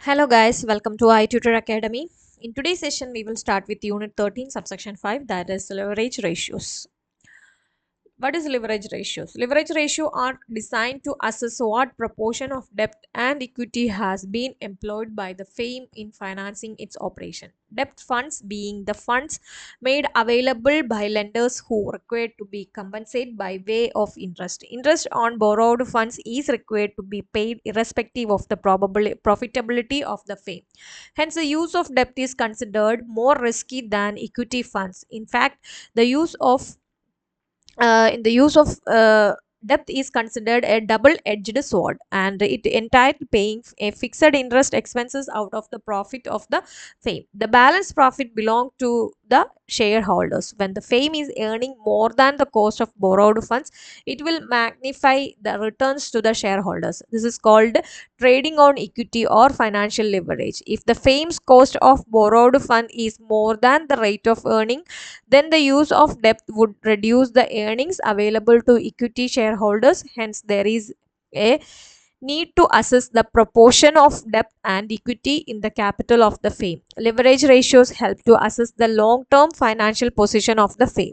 Hello guys, welcome to i-tutor Academy. In today's session, we will start with Unit 13, Subsection 5, that is leverage ratios. What is leverage ratios? Leverage ratio are designed to assess what proportion of debt and equity has been employed by the firm in financing its operation. Debt funds being the funds made available by lenders who required to be compensated by way of interest. Interest on borrowed funds is required to be paid irrespective of the profitability of the firm. Hence, the use of debt is considered more risky than equity funds. In fact, the use of in the use of debt is considered a double-edged sword, and it entitled paying a fixed interest expenses out of the profit of the firm. The balance profit belong to the shareholders. When the firm is earning more than the cost of borrowed funds, it will magnify the returns to the shareholders. This is called trading on equity or financial leverage. If the firm's cost of borrowed fund is more than the rate of earning, then the use of debt would reduce the earnings available to equity shareholders. Hence, there is a need to assess the proportion of debt and equity in the capital of the firm. Leverage ratios help to assess the long-term financial position of the firm.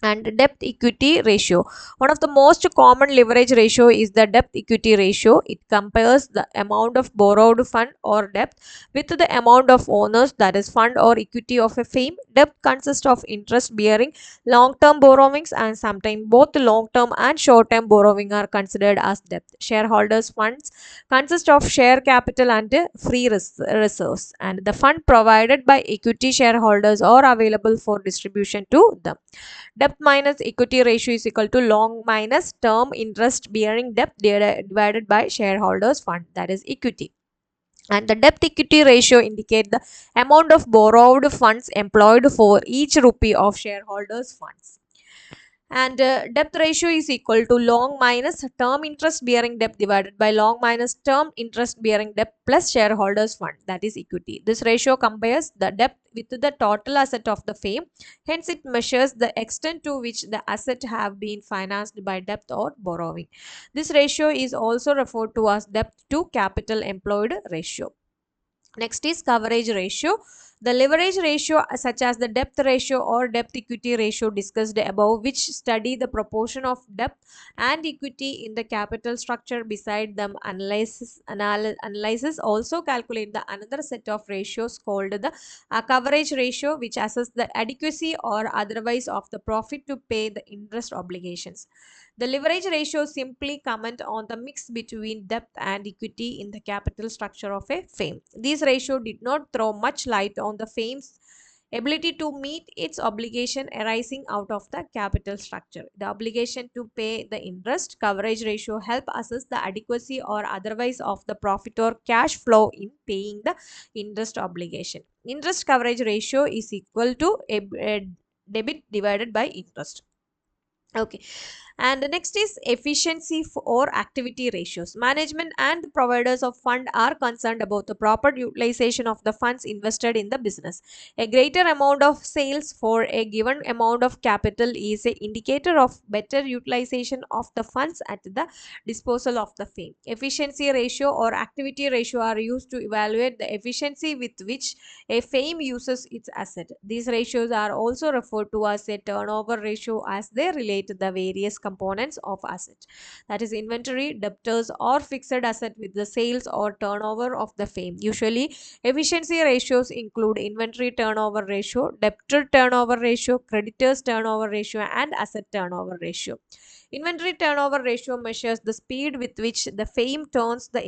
And debt equity ratio, one of the most common leverage ratio is the debt equity ratio. It compares the amount of borrowed fund or debt with the amount of owners, that is fund or equity of a firm. Debt consists of interest bearing long term borrowings, and sometimes both long term and short term borrowing are considered as debt. Shareholders funds consist of share capital and free reserves, and the fund provided by equity shareholders are available for distribution to them. Debt minus equity ratio is equal to long minus term interest bearing debt divided by shareholders fund, that is equity. And the debt equity ratio indicate the amount of borrowed funds employed for each rupee of shareholders funds. And debt ratio is equal to long minus term interest bearing debt divided by long minus term interest bearing debt plus shareholders fund, that is equity. This ratio compares the debt with the total asset of the firm. Hence, it measures the extent to which the asset have been financed by debt or borrowing. This ratio is also referred to as debt to capital employed ratio. Next is coverage ratio. The leverage ratio, such as the debt ratio or debt equity ratio discussed above, which study the proportion of debt and equity in the capital structure. Beside them, analysis also calculate the another set of ratios called the coverage ratio, which assess the adequacy or otherwise of the profit to pay the interest obligations. The leverage ratio simply comment on the mix between debt and equity in the capital structure of a firm. This ratio did not throw much light on the firm's ability to meet its obligation arising out of the capital structure. The obligation to pay the interest coverage ratio help assess the adequacy or otherwise of the profit or cash flow in paying the interest obligation. Interest coverage ratio is equal to a debit divided by interest. Okay, and the next is efficiency or activity ratios. Management and providers of fund are concerned about the proper utilization of the funds invested in the business. A greater amount of sales for a given amount of capital is an indicator of better utilization of the funds at the disposal of the firm. Efficiency ratio or activity ratio are used to evaluate the efficiency with which a firm uses its asset. These ratios are also referred to as a turnover ratio, as they relate to the various components of asset, that is inventory, debtors or fixed asset with the sales or turnover of the firm. Usually, efficiency ratios include inventory turnover ratio, debtor turnover ratio, creditors turnover ratio and asset turnover ratio. Inventory turnover ratio measures the speed with which the firm turns the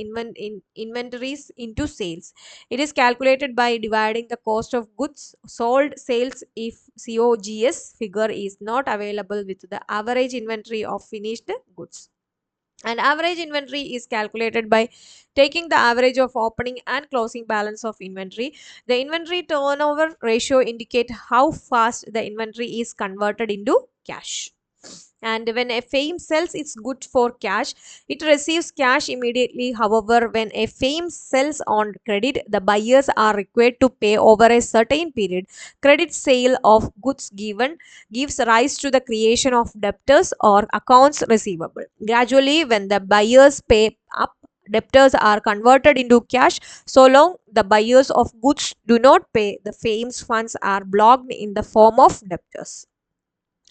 inventories into sales. It is calculated by dividing the cost of goods sold sales if COGS figure is not available with the average inventory of finished goods. And average inventory is calculated by taking the average of opening and closing balance of inventory. The inventory turnover ratio indicate how fast the inventory is converted into cash. And when a firm sells its goods for cash, it receives cash immediately. However, when a firm sells on credit, the buyers are required to pay over a certain period. Credit sale of goods gives rise to the creation of debtors or accounts receivable. Gradually, when the buyers pay up, Debtors are converted into cash so long the buyers of goods do not pay. The firm's funds are blocked in the form of debtors.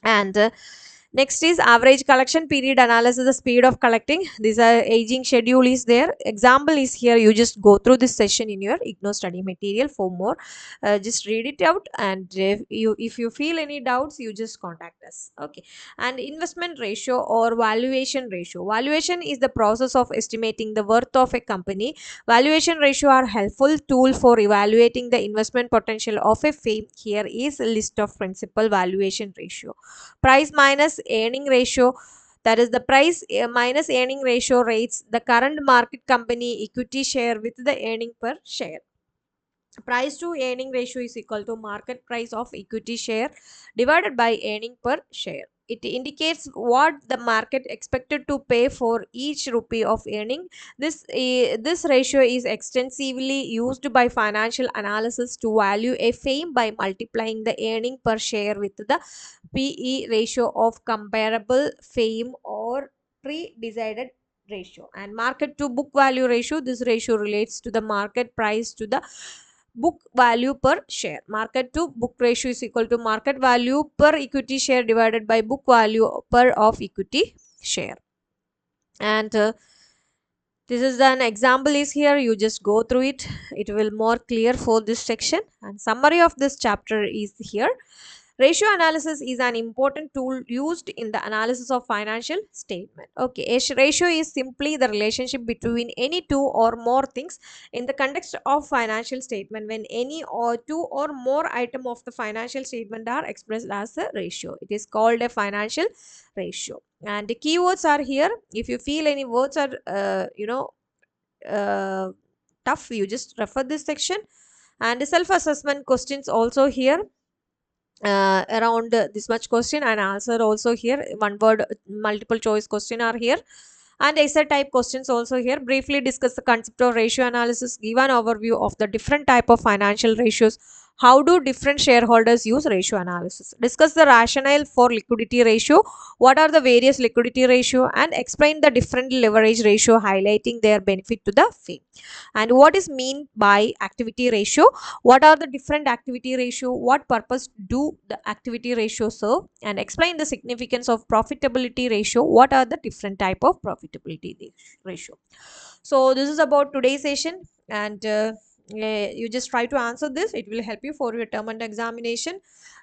And next is average collection period analysis, the speed of collecting. These are aging schedule is there. Example is here. You just go through this session in your Ignou study material for more. Just read it out, and if you feel any doubts, you just contact us. Okay. And investment ratio or valuation ratio. Valuation is the process of estimating the worth of a company. Valuation ratio are helpful tool for evaluating the investment potential of a firm. Here is a list of principal valuation ratio. Price minus earning ratio, that is the price minus earning ratio rates the current market company equity share with the earning per share. Price to earning ratio is equal to market price of equity share divided by earning per share. It indicates what the market expected to pay for each rupee of earning. This ratio is extensively used by financial analysis to value a firm by multiplying the earning per share with the PE ratio of comparable firm or pre-decided ratio. And market to book value ratio, this ratio relates to the market price to the book value per share. Market to book ratio is equal to market value per equity share divided by book value per of equity share. And this is an example is here. You just go through it. It will more clear for this section. And summary of this chapter is here. Ratio analysis is an important tool used in the analysis of financial statement. Okay, a ratio is simply the relationship between any two or more things in the context of financial statement when any or two or more item of the financial statement are expressed as a ratio. It is called a financial ratio. And the keywords are here. If you feel any words are uh, tough, you just refer this section. And the self-assessment questions also here. Around this much question and answer also here. One word multiple choice question are here, and essay type questions also here. Briefly discuss the concept of ratio analysis. Give an overview of the different type of financial ratios. How do different shareholders use ratio analysis? Discuss the rationale for liquidity ratio. What are the various liquidity ratio, and explain the different leverage ratio, highlighting their benefit to the firm. And what is mean by activity ratio? What are the different activity ratio? What purpose do the activity ratio serve? And explain the significance of profitability ratio. What are the different type of profitability ratio? So this is about today's session, and you just try to answer this. It will help you for your term and examination.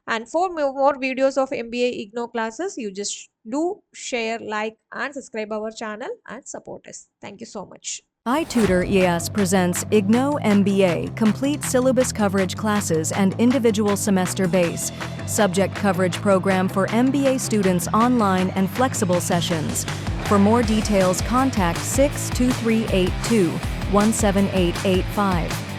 And for more videos of MBA Ignou classes, you just do share, like, and subscribe our channel and support us. Thank you so much. i-tutor ES presents Ignou MBA complete syllabus coverage classes and individual semester base subject coverage program for MBA students, online and flexible sessions. For more details, contact 62382 17885.